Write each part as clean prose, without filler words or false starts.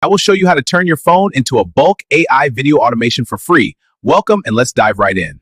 I will show you how to turn your phone into a bulk AI video automation for free. Welcome and let's dive right in.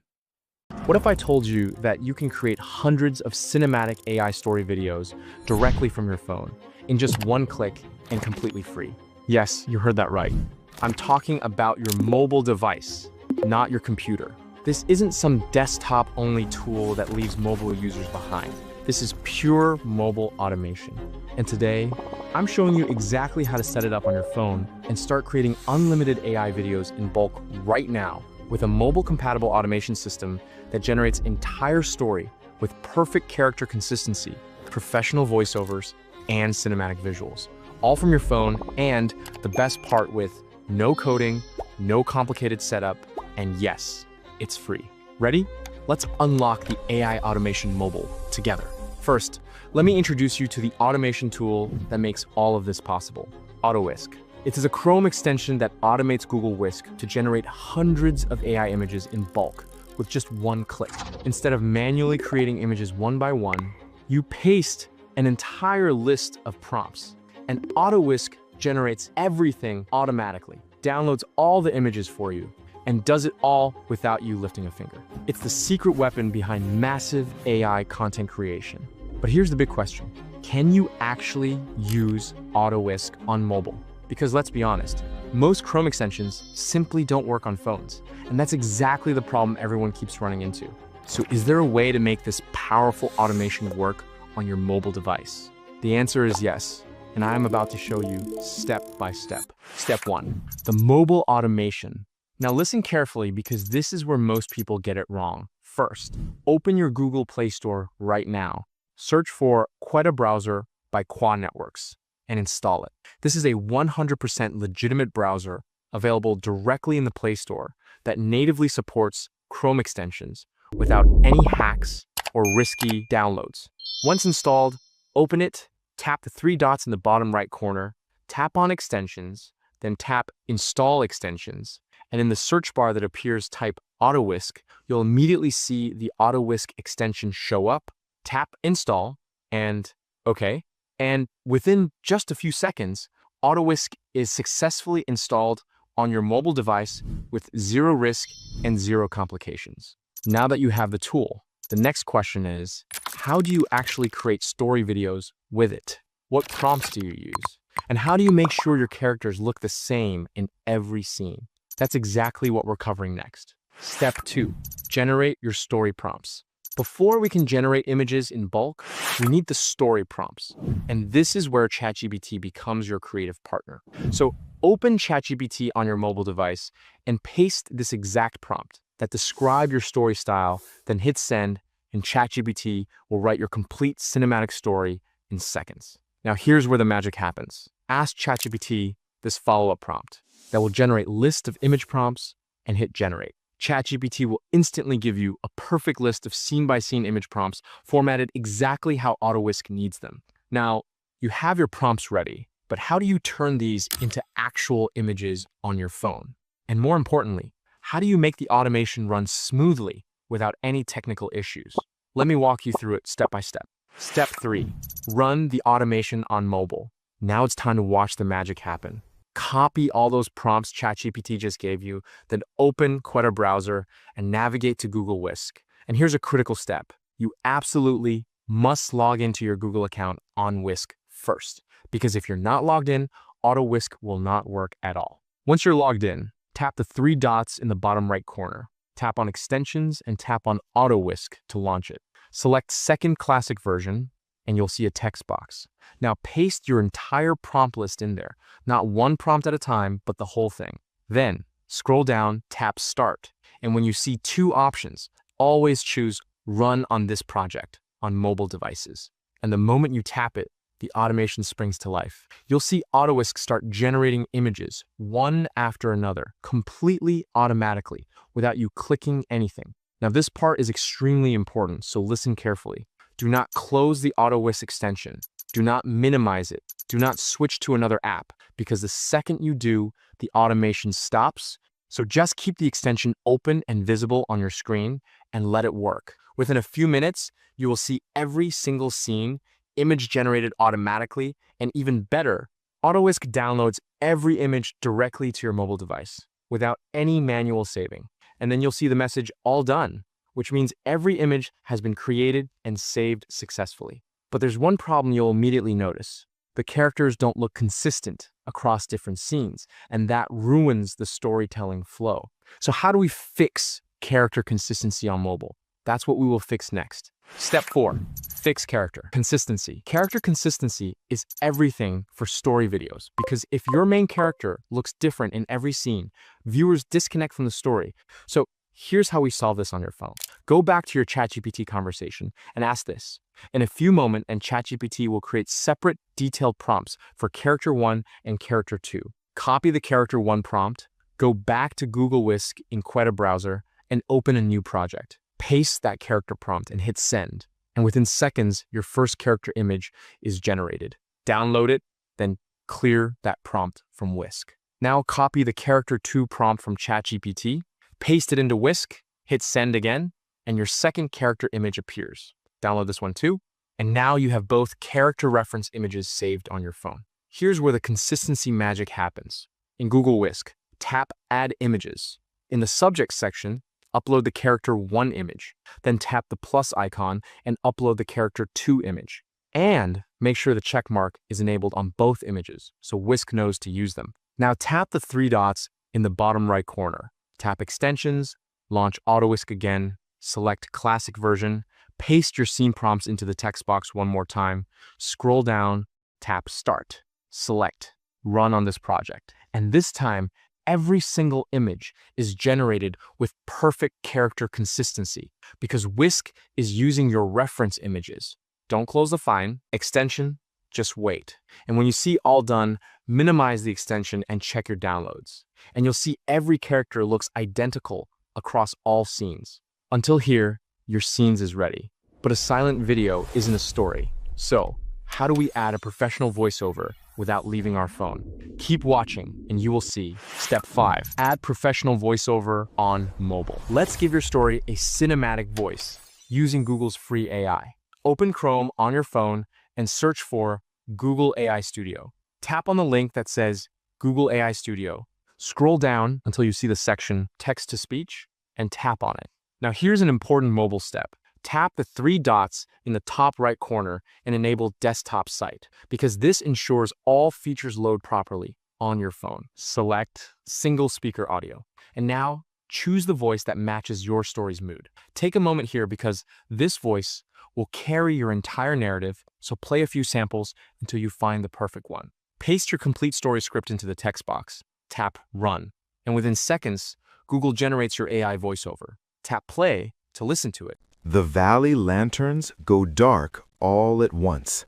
What if I told you that you can create hundreds of cinematic AI story videos directly from your phone in just one click and completely free? Yes, you heard that right. I'm talking about your mobile device, not your computer. This isn't some desktop-only tool that leaves mobile users behind. This is pure mobile automation. And today, I'm showing you exactly how to set it up on your phone and start creating unlimited AI videos in bulk right now with a mobile-compatible automation system that generates entire story with perfect character consistency, professional voiceovers, and cinematic visuals, all from your phone, and the best part, with no coding, no complicated setup, and yes, it's free. Ready? Let's unlock the AI automation mobile together. First, let me introduce you to the automation tool that makes all of this possible, AutoWhisk. It is a Chrome extension that automates Google Whisk to generate hundreds of AI images in bulk with just one click. Instead of manually creating images one by one, you paste an entire list of prompts, and AutoWhisk generates everything automatically, downloads all the images for you, and does it all without you lifting a finger. It's the secret weapon behind massive AI content creation. But here's the big question. Can you actually use AutoWhisk on mobile? Because let's be honest, most Chrome extensions simply don't work on phones. And that's exactly the problem everyone keeps running into. So is there a way to make this powerful automation work on your mobile device? The answer is yes. And I'm about to show you step by step. Step 1, the mobile automation. Now listen carefully, because this is where most people get it wrong. First, open your Google Play Store right now. Search for Quetta Browser by Qua Networks and install it. This is a 100% legitimate browser available directly in the Play Store that natively supports Chrome extensions without any hacks or risky downloads. Once installed, open it, tap the 3 dots in the bottom right corner, tap on Extensions, then tap Install Extensions, and in the search bar that appears, type AutoWhisk. You'll immediately see the AutoWhisk extension show up. Tap Install and OK. And within just a few seconds, AutoWhisk is successfully installed on your mobile device with zero risk and zero complications. Now that you have the tool, the next question is, how do you actually create story videos with it? What prompts do you use? And how do you make sure your characters look the same in every scene? That's exactly what we're covering next. Step 2, generate your story prompts. Before we can generate images in bulk, we need the story prompts. And this is where ChatGPT becomes your creative partner. So open ChatGPT on your mobile device and paste this exact prompt that describes your story style, then hit send, and ChatGPT will write your complete cinematic story in seconds. Now here's where the magic happens. Ask ChatGPT this follow-up prompt that will generate list of image prompts and hit generate. ChatGPT will instantly give you a perfect list of scene-by-scene image prompts formatted exactly how AutoWhisk needs them. Now, you have your prompts ready, but how do you turn these into actual images on your phone? And more importantly, how do you make the automation run smoothly without any technical issues? Let me walk you through it step by step. Step 3, run the automation on mobile. Now it's time to watch the magic happen. Copy all those prompts ChatGPT just gave you, then open Quetta Browser and navigate to Google Whisk. And here's a critical step. You absolutely must log into your Google account on Whisk first, because if you're not logged in, AutoWhisk will not work at all. Once you're logged in, tap the 3 dots in the bottom right corner, tap on Extensions, and tap on AutoWhisk to launch it. Select Second Classic Version, and you'll see a text box. Now paste your entire prompt list in there, not one prompt at a time, but the whole thing. Then scroll down, tap Start, and when you see 2 options, always choose Run on this project on mobile devices. And the moment you tap it, the automation springs to life. You'll see AutoWhisk start generating images one after another, completely automatically, without you clicking anything. Now this part is extremely important, so listen carefully. Do not close the AutoWhisk extension. Do not minimize it. Do not switch to another app, because the second you do, the automation stops. So just keep the extension open and visible on your screen and let it work. Within a few minutes, you will see every single scene, image generated automatically, and even better, AutoWhisk downloads every image directly to your mobile device without any manual saving. And then you'll see the message all done, which means every image has been created and saved successfully. But there's one problem you'll immediately notice. The characters don't look consistent across different scenes, and that ruins the storytelling flow. So how do we fix character consistency on mobile? That's what we will fix next. Step 4, fix character consistency. Character consistency is everything for story videos, because if your main character looks different in every scene, viewers disconnect from the story. So here's how we solve this on your phone. Go back to your ChatGPT conversation and ask this. In a few moments, and ChatGPT will create separate detailed prompts for character 1 and character 2. Copy the character 1 prompt, go back to Google Whisk in Quetta browser, and open a new project. Paste that character prompt and hit send. And within seconds, your first character image is generated. Download it, then clear that prompt from Whisk. Now copy the character 2 prompt from ChatGPT, paste it into Whisk, hit send again, and your second character image appears. Download this one too, and now you have both character reference images saved on your phone. Here's where the consistency magic happens. In Google Whisk, tap Add Images. In the subject section, upload the character 1 image, then tap the plus icon and upload the character 2 image. And make sure the check mark is enabled on both images, so Whisk knows to use them. Now tap the 3 dots in the bottom right corner. Tap Extensions, launch AutoWhisk again, select Classic version, paste your scene prompts into the text box one more time, scroll down, tap Start, select Run on this project. And this time, every single image is generated with perfect character consistency because Whisk is using your reference images. Don't close the file extension, just wait. And when you see all done, minimize the extension and check your downloads. And you'll see every character looks identical across all scenes. Until here, your scenes is ready. But a silent video isn't a story. So, how do we add a professional voiceover without leaving our phone? Keep watching and you will see. Step 5, add professional voiceover on mobile. Let's give your story a cinematic voice using Google's free AI. Open Chrome on your phone and search for Google AI Studio. Tap on the link that says Google AI Studio. Scroll down until you see the section Text to Speech and tap on it. Now here's an important mobile step. Tap the 3 dots in the top right corner and enable Desktop Site, because this ensures all features load properly on your phone. Select Single Speaker Audio. And now choose the voice that matches your story's mood. Take a moment here because this voice will carry your entire narrative, so play a few samples until you find the perfect one. Paste your complete story script into the text box. Tap Run. And within seconds, Google generates your AI voiceover. Tap Play to listen to it. The valley lanterns go dark all at once.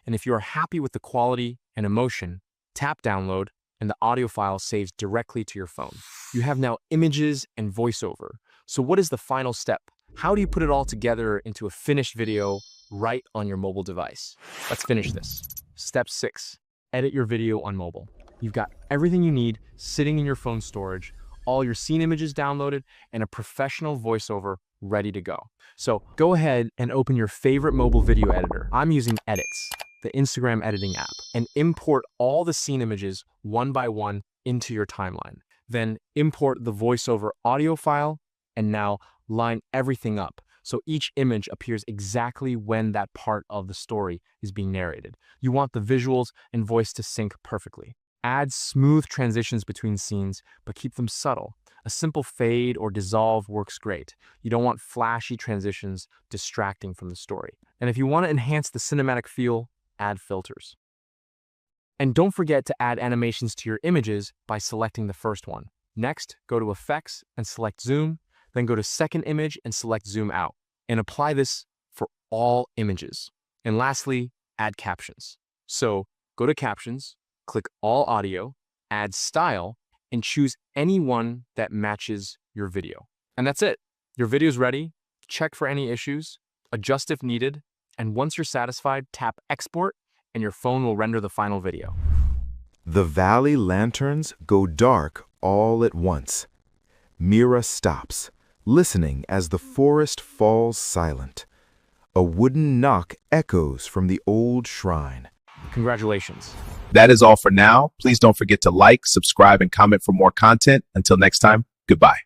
And if you are happy with the quality and emotion, tap Download and the audio file saves directly to your phone. You have now images and voiceover. So what is the final step? How do you put it all together into a finished video right on your mobile device? Let's finish this. Step 6, edit your video on mobile. You've got everything you need sitting in your phone storage, all your scene images downloaded, and a professional voiceover ready to go. So go ahead and open your favorite mobile video editor. I'm using Edits, the Instagram editing app, and import all the scene images one by one into your timeline. Then import the voiceover audio file, and now line everything up so each image appears exactly when that part of the story is being narrated. You want the visuals and voice to sync perfectly. Add smooth transitions between scenes, but keep them subtle. A simple fade or dissolve works great. You don't want flashy transitions distracting from the story. And if you want to enhance the cinematic feel, add filters. And don't forget to add animations to your images by selecting the first one. Next, go to Effects and select Zoom, then go to Second Image and select Zoom Out, and apply this for all images. And lastly, add captions. So go to Captions, click All Audio, add Style, and choose any one that matches your video. And that's it. Your video is ready. Check for any issues, adjust if needed, and once you're satisfied, tap Export, and your phone will render the final video. The valley lanterns go dark all at once. Mira stops, listening as the forest falls silent. A wooden knock echoes from the old shrine. Congratulations. That is all for now. Please don't forget to like, subscribe, and comment for more content. Until next time, goodbye.